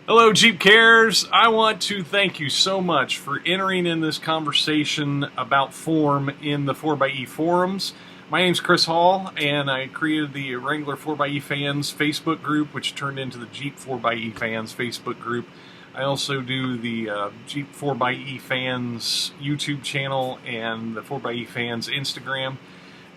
Hello, Jeep Cares. I want to thank you so much for entering in this conversation about form in the 4xe forums. My name's Chris Hall, and I created the Wrangler 4xe Fans Facebook group, which turned into the Jeep 4xe Fans Facebook group. I also do the Jeep 4xe Fans YouTube channel and the 4xe Fans Instagram.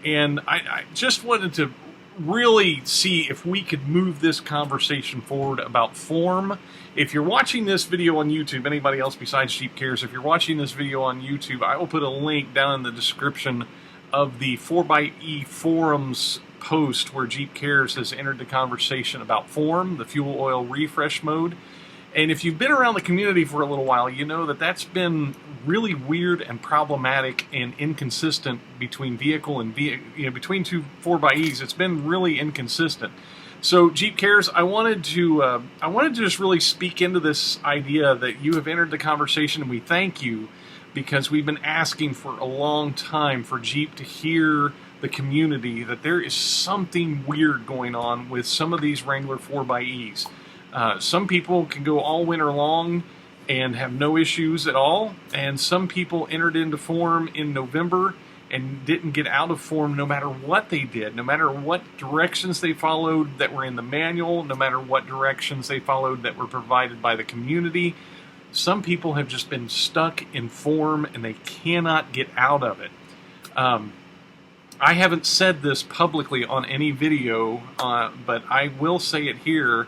And I just wanted to really see if we could move this conversation forward about form. If you're watching this video on YouTube, anybody else besides Jeep Cares, if you're watching this video on YouTube, I will put a link down in the description of the 4xe forums post where Jeep Cares has entered the conversation about form, the fuel oil refresh mode. And if you've been around the community for a little while, you know that that's been really weird and problematic and inconsistent between vehicle and between two 4xe's. It's been really inconsistent. So Jeep Cares, I wanted to just really speak into this idea that you have entered the conversation, and we thank you because we've been asking for a long time for Jeep to hear the community that there is something weird going on with some of these Wrangler 4xe's. Some people can go all winter long and have no issues at all, and some people entered into form in November and didn't get out of form no matter what they did, no matter what directions they followed that were in the manual, no matter what directions they followed that were provided by the community. Some people have just been stuck in form and they cannot get out of it. I haven't said this publicly on any video, but I will say it here.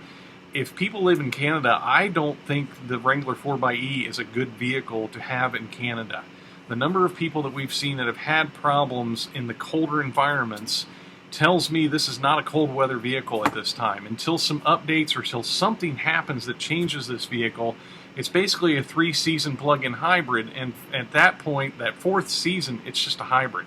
If people live in Canada, I don't think the Wrangler 4xe is a good vehicle to have in Canada. The number of people that we've seen that have had problems in the colder environments tells me this is not a cold weather vehicle at this time. Until some updates or until something happens that changes this vehicle, it's basically a 3-season plug-in hybrid, and at that point, that 4th season, it's just a hybrid.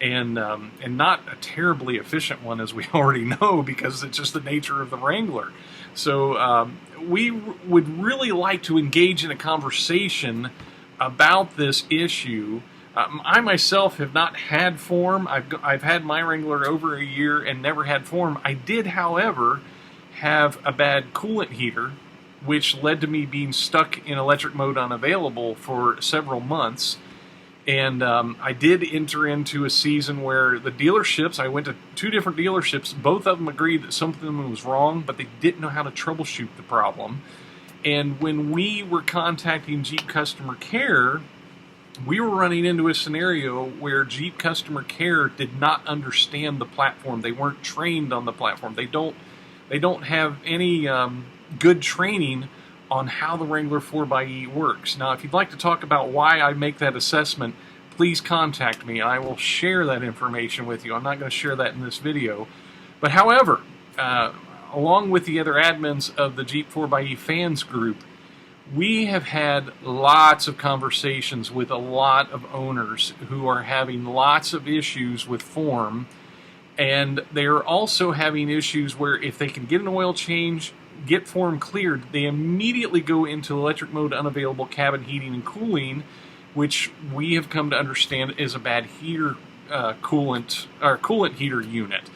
And not a terribly efficient one, as we already know, because it's just the nature of the Wrangler. So we would really like to engage in a conversation about this issue. I myself have not had form. I've had my Wrangler over a year and never had form. I did, however, have a bad coolant heater, which led to me being stuck in electric mode unavailable for several months. And I did enter into a season where the dealerships, I went to 2 different dealerships, both of them agreed that something was wrong, but they didn't know how to troubleshoot the problem. And when we were contacting Jeep Customer Care, we were running into a scenario where Jeep Customer Care did not understand the platform. They weren't trained on the platform. They don't have any good training on how the Wrangler 4xe works. Now, if you'd like to talk about why I make that assessment, please contact me. I will share that information with you. I'm not going to share that in this video. But however, along with the other admins of the Jeep 4xe Fans group, we have had lots of conversations with a lot of owners who are having lots of issues with form, and they're also having issues where if they can get an oil change, get form cleared, they immediately go into electric mode unavailable cabin heating and cooling, which we have come to understand is a bad heater coolant heater unit.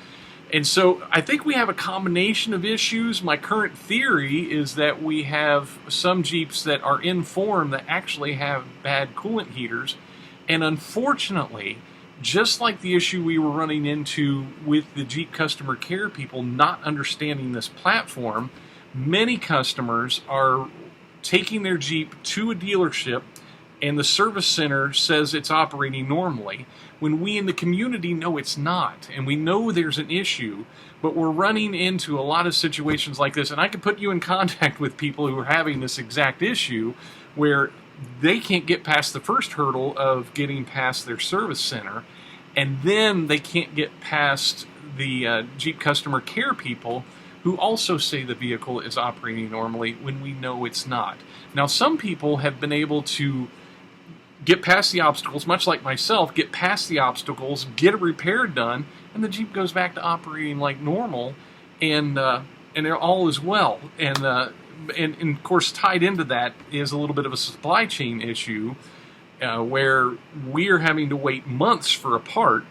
And so I think we have a combination of issues. My current theory is that we have some Jeeps that are in form that actually have bad coolant heaters, and unfortunately, just like the issue we were running into with the Jeep Customer Care people not understanding this platform, many customers are taking their Jeep to a dealership and the service center says it's operating normally, when we in the community know it's not, and we know there's an issue, but we're running into a lot of situations like this. And I can put you in contact with people who are having this exact issue where they can't get past the first hurdle of getting past their service center, and then they can't get past the Jeep Customer Care people who also say the vehicle is operating normally when we know it's not. Now, some people have been able to get past the obstacles, much like myself, get past the obstacles, get a repair done, and the Jeep goes back to operating like normal, and all is well. And of course, tied into that is a little bit of a supply chain issue where we are having to wait months for a part,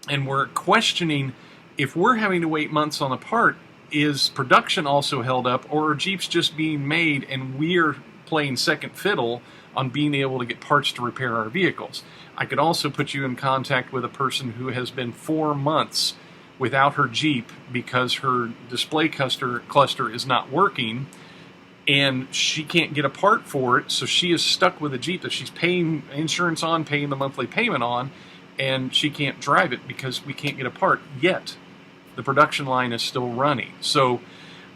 and we're questioning if we're having to wait months on a part, is production also held up, or are Jeeps just being made and we're playing second fiddle on being able to get parts to repair our vehicles? I could also put you in contact with a person who has been 4 months without her Jeep because her display cluster is not working, and she can't get a part for it, so she is stuck with a Jeep that she's paying insurance on, paying the monthly payment on, and she can't drive it because we can't get a part, yet the production line is still running. So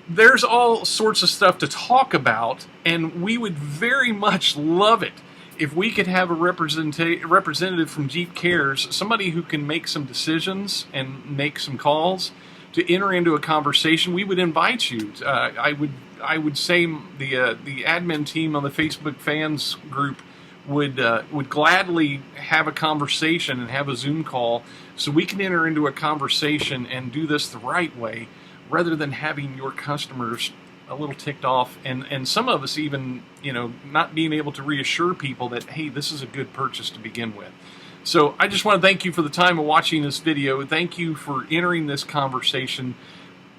there's all sorts of stuff to talk about, and we would very much love it if we could have a representative from Jeep Cares, somebody who can make some decisions and make some calls, to enter into a conversation. We would invite you. I would say the admin team on the Facebook fans group would gladly have a conversation and have a Zoom call so we can enter into a conversation and do this the right way, rather than having your customers a little ticked off, and some of us even, not being able to reassure people that, hey, this is a good purchase to begin with. So I just want to thank you for the time of watching this video. Thank you for entering this conversation.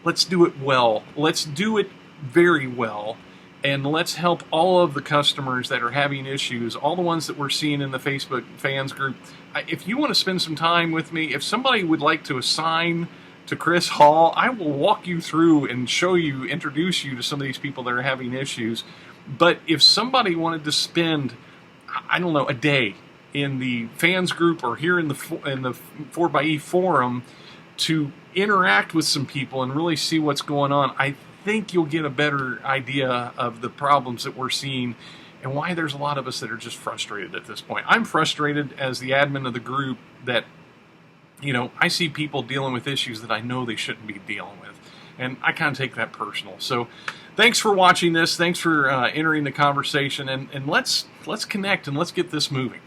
Let's do it well. Let's do it very well. And let's help all of the customers that are having issues, all the ones that we're seeing in the Facebook fans group. If you want to spend some time with me, if somebody would like to assign to Chris Hall, I will walk you through and show you, introduce you to some of these people that are having issues. But if somebody wanted to spend, I don't know, a day in the fans group or here in the 4xe forum to interact with some people and really see what's going on, I think you'll get a better idea of the problems that we're seeing and why there's a lot of us that are just frustrated at this point. I'm frustrated as the admin of the group that, I see people dealing with issues that I know they shouldn't be dealing with, and I kind of take that personal. So thanks for watching this. Thanks for entering the conversation, and let's connect and let's get this moving.